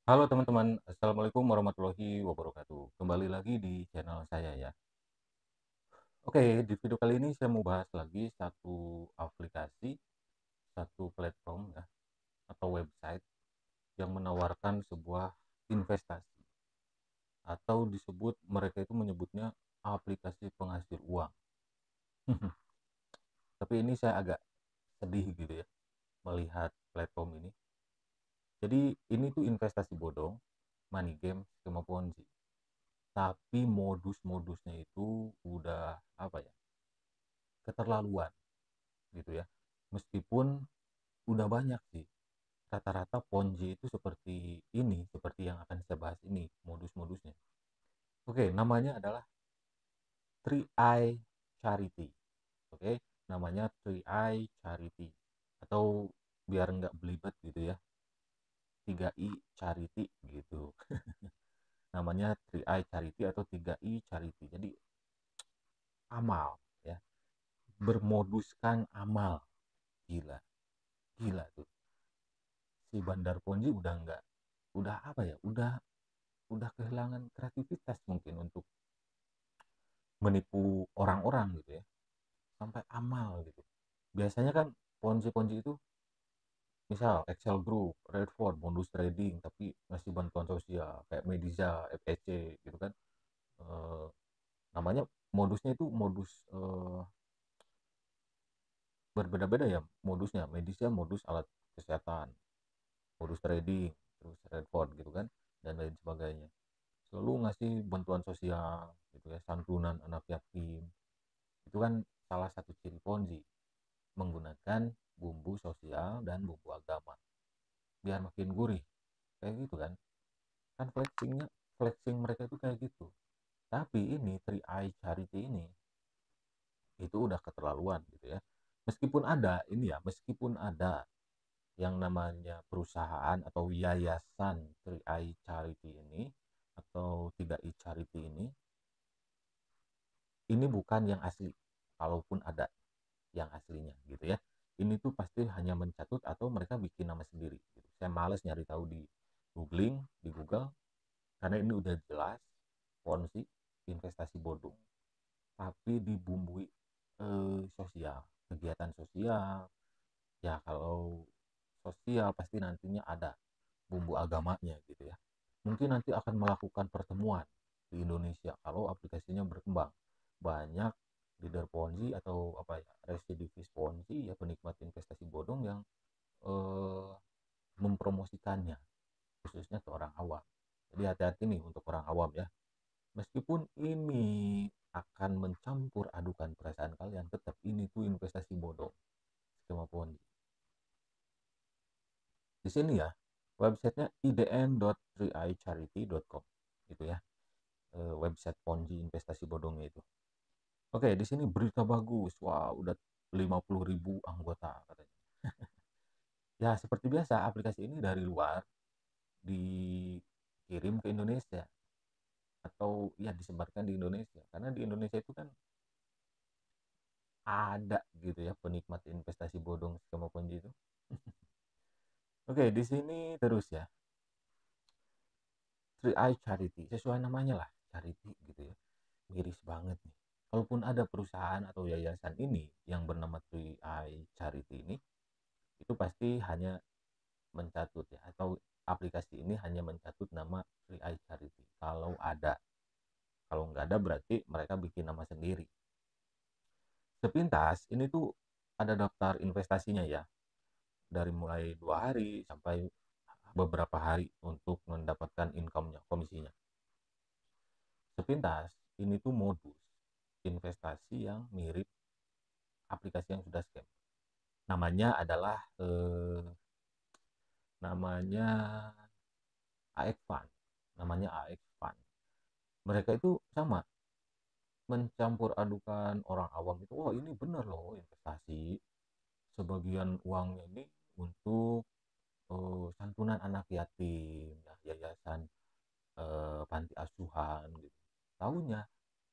Halo teman-teman, Assalamualaikum warahmatullahi wabarakatuh. Kembali lagi di channel saya ya. Oke, di video kali ini saya mau bahas lagi satu aplikasi, satu platform ya, atau website yang menawarkan sebuah investasi atau disebut mereka itu menyebutnya aplikasi penghasil uang. Tapi ini saya agak sedih gitu ya melihat platform ini. Jadi ini tuh investasi bodong, money game, skema ponzi. Tapi modus-modusnya itu udah apa ya? Keterlaluan gitu ya. Meskipun udah banyak sih rata-rata ponzi itu seperti ini, seperti yang akan saya bahas ini, modus-modusnya. Oke, namanya adalah Three Eye Charity. Oke, namanya Three Eye Charity atau biar nggak belibet gitu ya, 3i Charity gitu. Namanya Three Eye Charity atau 3i Charity. Jadi amal ya, bermoduskan amal. Gila, gila tuh. Si Bandar Ponzi udah nggak, udah apa ya, udah kehilangan kreativitas mungkin untuk menipu orang-orang gitu ya, sampai amal gitu. Biasanya kan ponzi-ponzi itu misal Excel Group, Redford, bonus trading, tapi ngasih bantuan sosial kayak Mediza, FEC gitu kan. Eh, namanya modusnya itu modus berbeda-beda ya modusnya. Mediza modus alat kesehatan, modus trading, terus Redford gitu kan, dan lain sebagainya. Selalu ngasih bantuan sosial gitu ya, santunan anak yatim. Itu kan salah satu ciri ponzi, menggunakan bumbu sosial dan bumbu agama biar makin gurih kayak gitu kan. Kan flexing mereka itu kayak gitu. Tapi ini Three Eye Charity ini itu udah keterlaluan gitu ya. Meskipun ada yang namanya perusahaan atau yayasan Three Eye Charity ini atau Tiga i Charity ini bukan yang asli. Kalaupun ada yang aslinya gitu ya, ini tuh pasti hanya mencatut atau mereka bikin nama sendiri gitu. Saya males nyari tahu di Google karena ini udah jelas ponzi, investasi bodong, tapi dibumbui sosial, kegiatan sosial. Ya kalau sosial pasti nantinya ada bumbu agamanya gitu ya. Mungkin nanti akan melakukan pertemuan di Indonesia kalau aplikasinya berkembang. Banyak leader ponzi atau apa ya, residivis ponzi ya, penikmat investasi bodong yang eh, mempromosikannya khususnya ke orang awam. Jadi hati-hati nih untuk orang awam ya. Meskipun ini akan mencampur adukan perasaan kalian, tetap ini tuh investasi bodong, skema ponzi. Di sini ya, websitenya idn.3icharity.com gitu ya, website ponzi investasi bodongnya itu. Oke, di sini berita bagus. Wah, udah 50.000 anggota katanya. Ya, seperti biasa, aplikasi ini dari luar dikirim ke Indonesia atau ya disebarkan di Indonesia. Karena di Indonesia itu kan ada gitu ya penikmat investasi bodong skema ponzi itu. Oke, di sini terus ya. Three Eye Charity, sesuai namanya lah, charity gitu ya. Miris banget nih. Kalaupun ada perusahaan atau yayasan ini yang bernama Three Eye Charity ini, itu pasti hanya mencatut ya, atau aplikasi ini hanya mencatut nama Three Eye Charity. Kalau nggak ada berarti mereka bikin nama sendiri. Sepintas ini tuh ada daftar investasinya ya, dari mulai 2 hari sampai beberapa hari untuk mendapatkan income-nya, komisinya. Sepintas ini tuh modus investasi yang mirip aplikasi yang sudah scam. Namanya adalah namanya AX Fund. Namanya AX Fund. Mereka itu sama mencampur adukan orang awam itu. Oh, ini bener loh investasi. Sebagian uangnya ini untuk santunan anak yatim, ya, yayasan panti asuhan gitu. Tahunya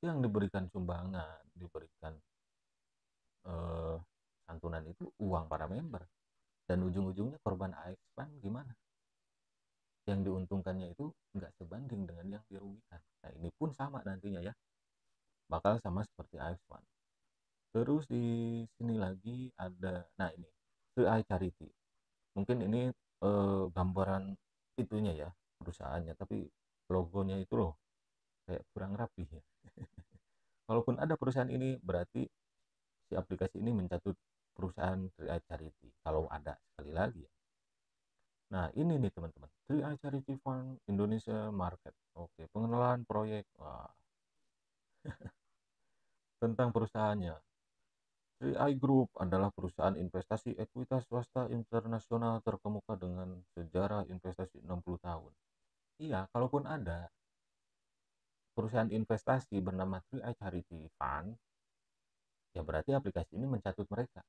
yang diberikan sumbangan, diberikan eh, santunan itu uang para member, dan ujung-ujungnya korban AX Fund gimana? yang diuntungkannya itu nggak sebanding dengan yang dirugikan. Nah ini pun sama nantinya ya, bakal sama seperti AX1. Terus di sini lagi ada, nah ini, 3i Charity. Mungkin ini gambaran itunya ya, perusahaannya, tapi logonya itu loh kayak kurang rapi ya. Kalaupun ada perusahaan ini, berarti si aplikasi ini mencatut perusahaan 3i Charity. Kalau ada, sekali lagi ya. Nah, ini nih teman-teman. 3i Charity Fund Indonesia Market. Oke, pengenalan proyek. Wah, tentang perusahaannya. 3i Group adalah perusahaan investasi ekuitas swasta internasional terkemuka dengan sejarah investasi 60 tahun. Iya, kalaupun ada perusahaan investasi bernama 3i Charity Fund, ya berarti aplikasi ini mencatut mereka.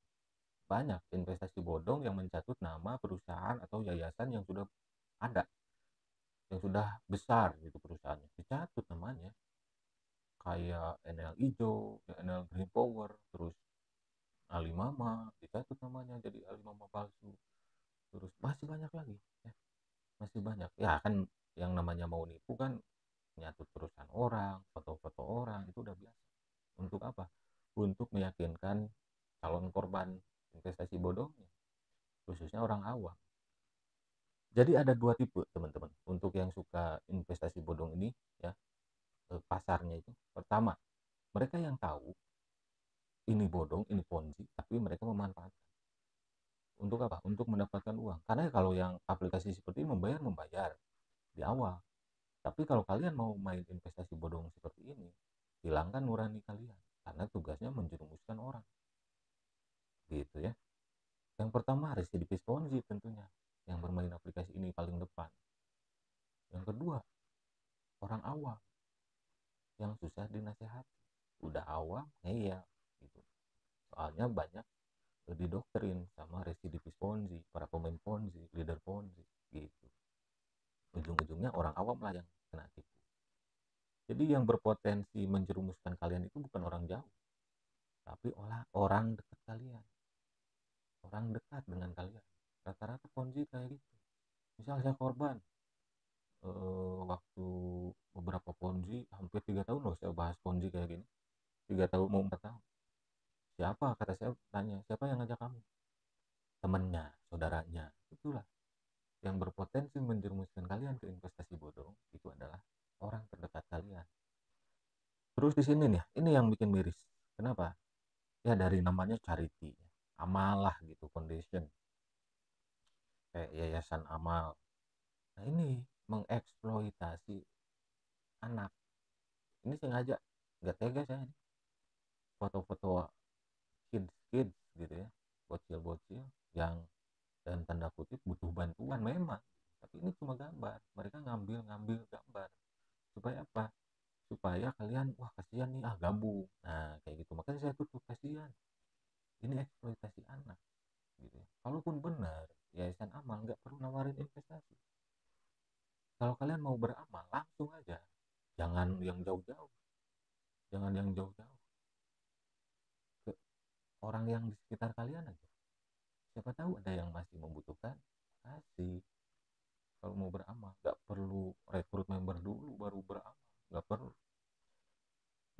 Banyak investasi bodong yang mencatut nama perusahaan atau yayasan yang sudah ada, yang sudah besar gitu perusahaannya. Dicatut namanya. Kayak NL Ijo, NL Green Power, terus Alimama, dicatut namanya jadi Alimama palsu. Terus masih banyak lagi ya. Masih banyak. Ya kan yang namanya mau nipu kan nyatut perusahaan orang, foto-foto orang, itu udah biasa. Untuk apa? Untuk meyakinkan calon korban investasi bodongnya, khususnya orang awam. Jadi ada dua tipe teman-teman untuk yang suka investasi bodong ini ya, pasarnya itu. Pertama, mereka yang tahu ini bodong, ini ponzi, tapi mereka memanfaatkan. Untuk apa? Untuk mendapatkan uang. Karena kalau yang aplikasi seperti ini membayar di awal. Tapi kalau kalian mau main investasi bodong seperti ini, hilangkan nurani kalian. Karena tugasnya menjerumuskan orang. Gitu ya. Yang pertama, residivis ponzi tentunya. Yang bermain aplikasi ini paling depan. Yang kedua, orang awam yang susah dinasehati. Udah awam, ya gitu. Soalnya banyak didoktrin sama residivis ponzi, para pemain ponzi, leader ponzi gitu. Ujung-ujungnya orang awam lah yang kena tipu. Jadi yang berpotensi menjerumuskan kalian itu bukan orang jauh, tapi orang dekat kalian, orang dekat dengan kalian. Rata-rata ponzi kayak gitu. Misal saya korban waktu beberapa ponzi, hampir 3 tahun loh saya bahas ponzi kayak gini, 3 tahun mau 4 tahun. Siapa, kata saya tanya, siapa yang ngajak kamu? Temennya, saudaranya. Itulah yang berpotensi menjerumuskan kalian ke investasi bodong, itu adalah orang terdekat kalian. Terus di sini nih, ini yang bikin miris. Kenapa? Ya dari namanya charity, amalah gitu, foundation, kayak yayasan amal. Nah ini mengeksploitasi anak. Ini sengaja, nggak tega saya. Foto-foto kids gitu ya, bocil-bocil yang dan tanda kutip butuh bantuan memang. Tapi ini cuma gambar. Mereka ngambil gambar. Supaya apa? Supaya kalian, wah kasihan nih, gabung. Nah kayak gitu. Makanya saya tutup, kasihan. Ini eksploitasi anak. Gitu ya. Kalaupun benar, yayasan amal nggak perlu nawarin investasi. Kalau kalian mau beramal, langsung aja. Jangan yang jauh-jauh. Jangan yang jauh-jauh. Ke orang yang di sekitar kalian aja. Siapa tahu ada yang masih membutuhkan. Kasih. Kalau mau beramal, nggak perlu rekrut member dulu baru beramal. Nggak perlu.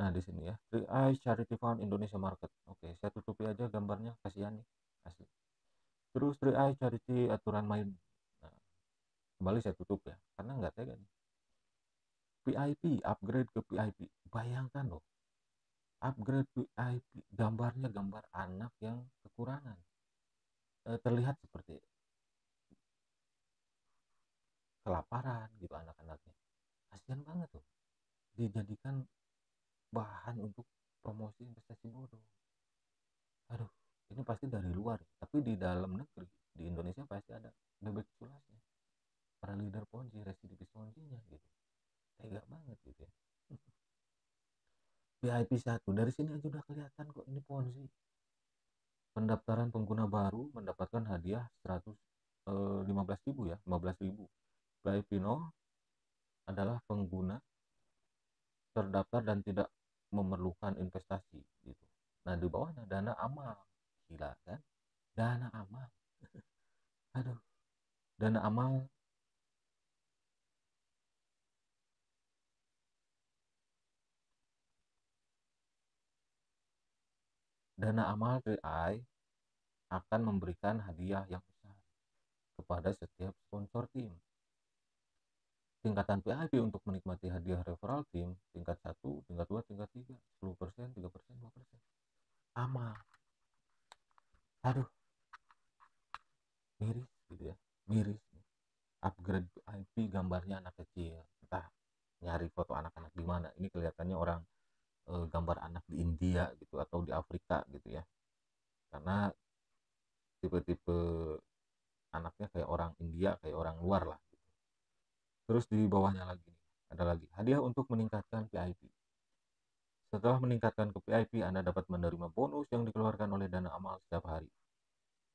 Nah di sini ya, 3i Charity Fund Indonesia Market. Oke, saya tutupi aja gambarnya, kasihan nih. Asli. Terus 3i Charity aturan main. Nah, kembali saya tutup ya, karena nggak tega nih. VIP, upgrade ke VIP. Bayangkan loh, upgrade VIP, gambarnya gambar anak yang kekurangan. Terlihat seperti kelaparan gitu anak-anaknya. Kasian banget tuh. Dijadikan bahan untuk promosi investasi bodong. Aduh, ini pasti dari luar. Tapi di dalam negeri, di Indonesia pasti ada bebek culasnya. Para leader ponzi, residivis ponzinya gitu. Tega banget gitu ya. VIP 1, dari sini aja udah kelihatan kok ini ponzi. Pendaftaran pengguna baru mendapatkan hadiah 115.000 ya, 15.000. VIP 0 adalah pengguna terdaftar dan tidak memerlukan investasi gitu. Nah di bawahnya dana amal, gila kan? Dana amal, aduh, dana amal Dana amal PI akan memberikan hadiah yang besar kepada setiap sponsor tim. Tingkatan PIP untuk menikmati hadiah referral tim tingkat 1, tingkat 2, tingkat 3, 10%, 3%, 2%. Amal. Aduh, miris gitu ya. Miris. Upgrade IP gambarnya anak kecil. Entah nyari foto anak-anak di mana. Ini kelihatannya orang gambar anak di India gitu atau di Afrika gitu ya. Karena tipe-tipe anaknya kayak orang India, kayak orang luar lah. Terus di bawahnya lagi nih, ada lagi hadiah untuk meningkatkan PIP. Setelah meningkatkan ke PIP, Anda dapat menerima bonus yang dikeluarkan oleh dana amal setiap hari.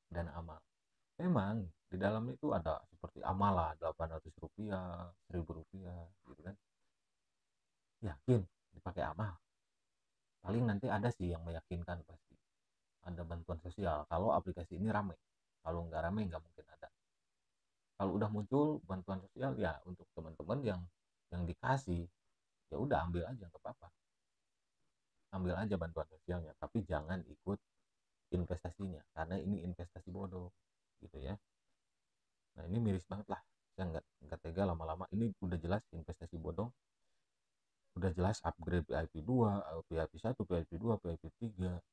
Dana amal. Memang di dalamnya itu ada seperti amal lah, Rp800, Rp1.000 gitu kan. Yakin dipakai amal. Paling nanti ada sih yang meyakinkan pasti. Ada bantuan sosial kalau aplikasi ini ramai. Kalau nggak ramai nggak mungkin ada. Kalau udah muncul bantuan sosial ya untuk teman-teman yang dikasih, ya udah ambil aja nggak apa-apa. Ambil aja bantuan sosialnya, tapi jangan ikut investasinya karena ini investasi bodoh gitu ya. Nah ini miris banget lah, saya nggak tega lama-lama. Ini udah jelas investasi bodong, udah jelas upgrade PIP 2, PIP 1, PIP 2, PIP 3.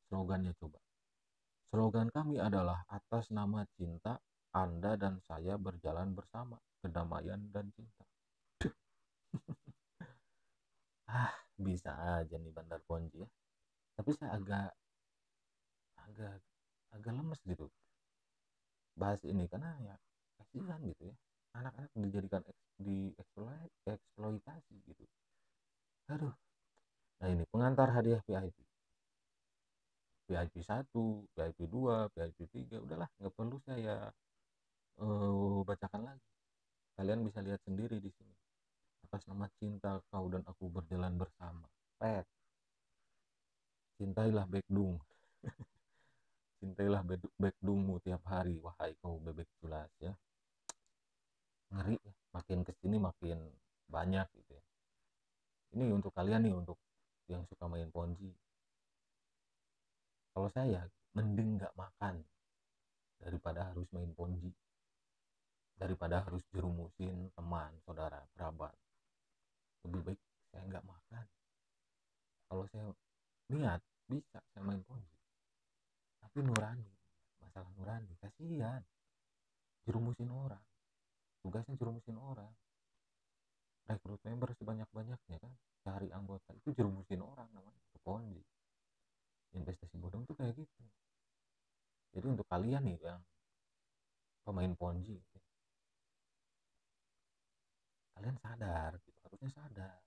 Slogannya coba, slogan kami adalah atas nama cinta Anda dan saya berjalan bersama, kedamaian dan cinta. Bisa aja nih Bandar Ponji ya, tapi saya agak agak agak lemes gitu bahas ini karena ya kasihan gitu ya, anak-anak dijadikan dieksploitasi gitu. Aduh. Nah ini pengantar hadiah VIP 1, VIP 2, VIP 3, udahlah nggak perlu saya bacakan lagi, kalian bisa lihat sendiri di sini. Atas nama cinta kau dan aku berjalan bersama, pet, cintailah Bekdung, cintailah Bekdungmu tiap hari, wahai kau bebek culas ya. Ngeri ya, makin kesini makin banyak gitu ya. Ini untuk kalian nih, untuk yang suka main ponzi. Kalau saya mending nggak makan daripada harus main ponzi, daripada harus jerumusin teman, saudara, kerabat. Lebih baik saya nggak makan. Kalau saya niat bisa saya main ponzi, tapi nurani, masalah nurani, kasihan jerumusin orang, tugasnya jerumusin orang, rekrut member sebanyak-banyaknya kan, cari anggota itu jerumusin orang, namanya itu ponzi. Investasi bodong tuh kayak gitu. Jadi untuk kalian nih yang pemain ponzi, kalian sadar gitu, harusnya sadar.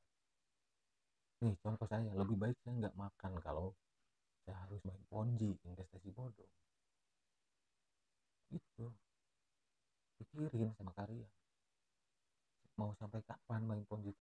Nih contoh saya, lebih baik saya nggak makan kalau saya harus main ponzi, investasi bodong. Itu pikirin sama kalian, mau sampai kapan main ponzi